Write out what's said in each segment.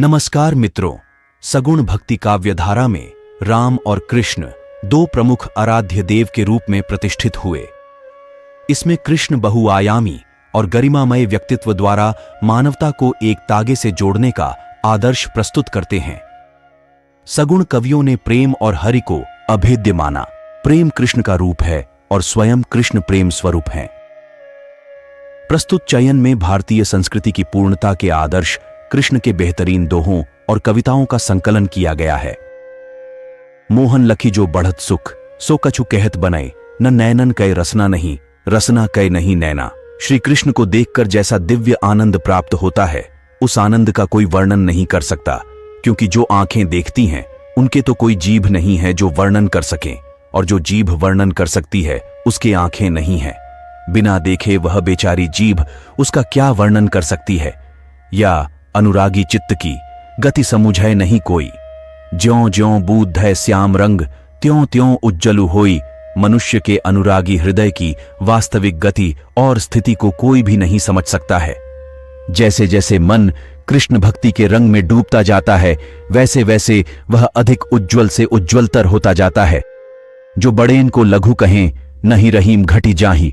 नमस्कार मित्रों, सगुण भक्ति काव्य धारा में राम और कृष्ण दो प्रमुख आराध्य देव के रूप में प्रतिष्ठित हुए। इसमें कृष्ण बहुआयामी और गरिमामय व्यक्तित्व द्वारा मानवता को एक तागे से जोड़ने का आदर्श प्रस्तुत करते हैं। सगुण कवियों ने प्रेम और हरि को अभेद्य माना। प्रेम कृष्ण का रूप है और स्वयं कृष्ण प्रेम स्वरूप हैं। प्रस्तुत चयन में भारतीय संस्कृति की पूर्णता के आदर्श कृष्ण के बेहतरीन दोहों और कविताओं का संकलन किया गया है। मोहन लखी जो बढ़त सुख, सो कछु कहत बनय, न नैनन कै रसना नहीं, रसना कै नहीं नैना। श्री कृष्ण को देखकर जैसा दिव्य आनंद प्राप्त होता है, उस आनंद का कोई वर्णन नहीं कर सकता, क्योंकि जो आंखें देखती हैं उनके तो कोई जीभ नहीं है जो वर्णन कर सकें, और जो जीभ वर्णन कर सकती है उसके आंखें नहीं हैं। बिना देखे वह बेचारी जीभ उसका क्या वर्णन कर सकती है। या अनुरागी चित्त की गति समुझै नहीं कोई, ज्यों ज्यों बूध है श्याम रंग, त्यों त्यों उज्जलु होई। मनुष्य के अनुरागी हृदय की वास्तविक गति और स्थिति को कोई भी नहीं समझ सकता है। जैसे जैसे मन कृष्ण भक्ति के रंग में डूबता जाता है, वैसे वैसे वह अधिक उज्ज्वल से उज्ज्वलतर होता जाता है। जो बड़ेन को लघु कहें, नहीं रहीम घटी जाही।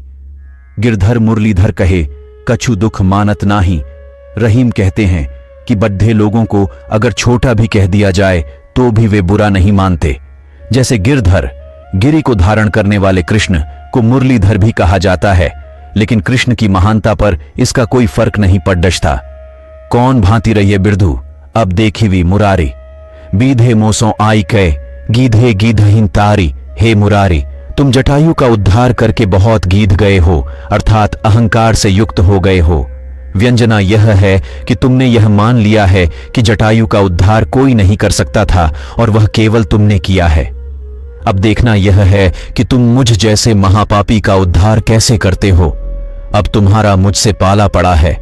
गिरधर मुरलीधर कहे, कछु दुख मानत नाही। रहीम कहते हैं कि बड्ढे लोगों को अगर छोटा भी कह दिया जाए तो भी वे बुरा नहीं मानते। जैसे गिरधर, गिरी को धारण करने वाले कृष्ण को मुरलीधर भी कहा जाता है, लेकिन कृष्ण की महानता पर इसका कोई फर्क नहीं पड़ता। कौन भांति रहिए बिरधु, अब देखिवी मुरारी। बीधे मोसों आई कै, गीधे गीधहीन तारी। हे मुरारी, तुम जटायु का उद्धार करके बहुत गीध गए हो, अर्थात अहंकार से युक्त हो गए हो। व्यंजना यह है कि तुमने यह मान लिया है कि जटायु का उद्धार कोई नहीं कर सकता था और वह केवल तुमने किया है। अब देखना यह है कि तुम मुझ जैसे महापापी का उद्धार कैसे करते हो। अब तुम्हारा मुझसे पाला पड़ा है।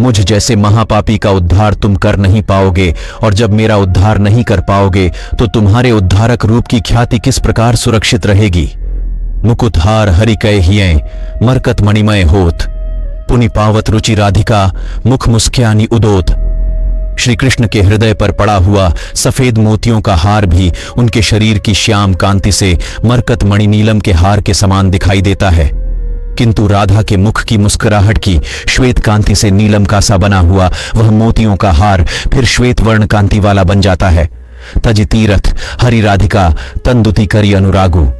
मुझ जैसे महापापी का उद्धार तुम कर नहीं पाओगे, और जब मेरा उद्धार नहीं कर पाओगे तो तुम्हारे उद्धारक रूप की ख्याति किस प्रकार सुरक्षित रहेगी। मुकुटहार हरि कै हियं, मरकत मणिमय होत। पुनि पावत रुचि राधिका, मुख मुस्क्यानी उदोत। श्री कृष्ण के हृदय पर पड़ा हुआ सफेद मोतियों का हार भी उनके शरीर की श्याम कांति से मरकत मणि नीलम के हार के समान दिखाई देता है, किंतु राधा के मुख की मुस्कुराहट की श्वेत कांति से नीलम का सा बना हुआ वह मोतियों का हार फिर श्वेत वर्ण कांति वाला बन जाता है। तजि तीरथ हरि राधिका, तंदुति करी अनुरागु।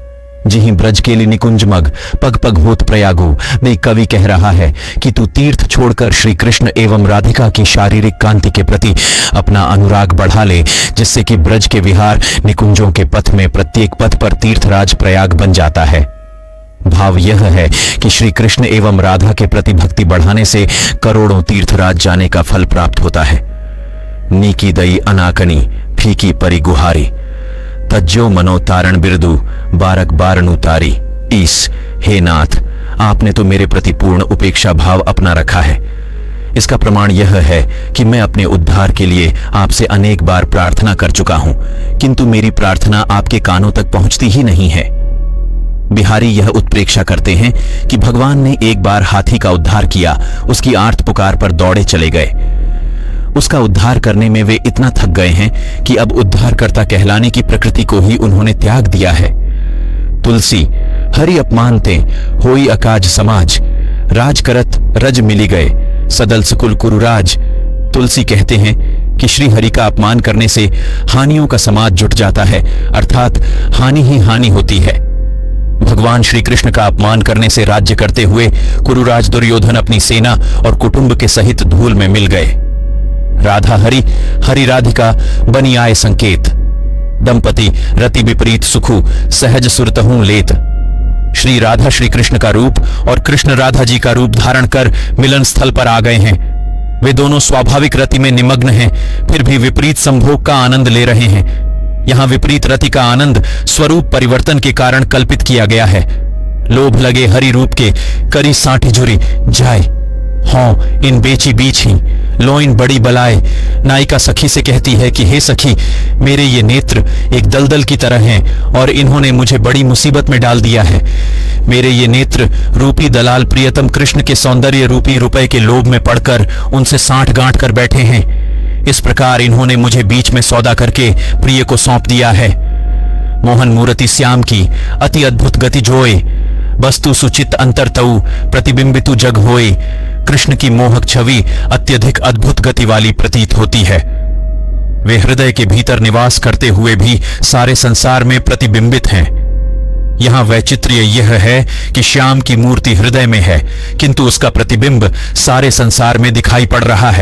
जिहि ब्रज के लिए निकुंज मग, पग पग होत प्रयागु। वे कवि कह रहा है कि तू तीर्थ छोड़कर श्री कृष्ण एवं राधिका की शारीरिक कांति के प्रति अपना अनुराग बढ़ा ले, जिससे कि ब्रज के विहार निकुंजों के पथ में प्रत्येक पथ पर तीर्थराज प्रयाग बन जाता है। भाव यह है कि श्री कृष्ण एवं राधा के प्रति भक्ति बढ़ाने से करोड़ों तीर्थराज जाने का फल प्राप्त होता है। नीकी दई अनाकनी, फीकी परी गुहारी। तज्जो मनो तारण बिरदु, बारक बारनु तारी। ईस, हे नाथ, आपने तो मेरे प्रति पूर्ण उपेक्षा भाव अपना रखा है। इसका प्रमाण यह है कि मैं अपने उद्धार के लिए आपसे अनेक बार प्रार्थना कर चुका हूं, किंतु मेरी प्रार्थना आपके कानों तक पहुंचती ही नहीं है। बिहारी यह उत्प्रेक्षा करते हैं कि भगवान ने एक बार हाथी का उद्धार किया, उसकी आर्त पुकार पर दौड़े चले गए। उसका उद्धार करने में वे इतना थक गए हैं कि अब उद्धारकर्ता कहलाने की प्रकृति को ही उन्होंने त्याग दिया है। तुलसी, हरि अपमानते होई अकाज समाज। राज करत रज मिली गए, सदल सकुल कुरुराज। तुलसी कहते हैं कि श्री हरि का अपमान करने से हानियों का समाज जुट जाता है, अर्थात हानि ही हानि होती है। भगवान श्री कृष्ण का अपमान करने से राज्य करते हुए कुरुराज दुर्योधन अपनी सेना और कुटुंब के सहित धूल में मिल गए। राधा हरि, हरि राधिका बनी आए संकेत। दंपति रति विपरीत सुखु, सहज सुरतहूं लेत। श्री राधा श्री कृष्ण का रूप और कृष्ण राधा जी का रूप धारण कर मिलन स्थल पर आ गए हैं। वे दोनों स्वाभाविक रति में निमग्न हैं, फिर भी विपरीत संभोग का आनंद ले रहे हैं। यहां विपरीत रति का आनंद स्वरूप परिवर्तन के कारण कल्पित किया गया है। लोभ लगे हरि रूप के, करी साठी झुरी जाय। हाँ, इन बेची बीच ही लोइन बड़ी बलाए। नायिका सखी से कहती है कि हे सखी, मेरे ये नेत्र एक दलदल की तरह हैं और इन्होंने मुझे बड़ी मुसीबत में डाल दिया है। मेरे ये नेत्र रूपी दलाल प्रियतम कृष्ण के सौंदर्य रूपी रुपए के लोभ में पड़कर उनसे साठ गांठ कर बैठे हैं। इस प्रकार इन्होंने मुझे बीच में सौदा करके प्रिय को सौंप दिया है। मोहन मूर्ति श्याम की अति अद्भुत गति जोए, वस्तु सुचित अंतर तऊ प्रतिबिंबितु जग होए। कृष्ण की मोहक छवि अत्यधिक अद्भुत गति वाली प्रतीत होती है। वे हृदय के भीतर निवास करते हुए भी सारे संसार में प्रतिबिंबित हैं। यहां वैचित्र्य यह है कि श्याम की मूर्ति हृदय में है, किंतु उसका प्रतिबिंब सारे संसार में दिखाई पड़ रहा है।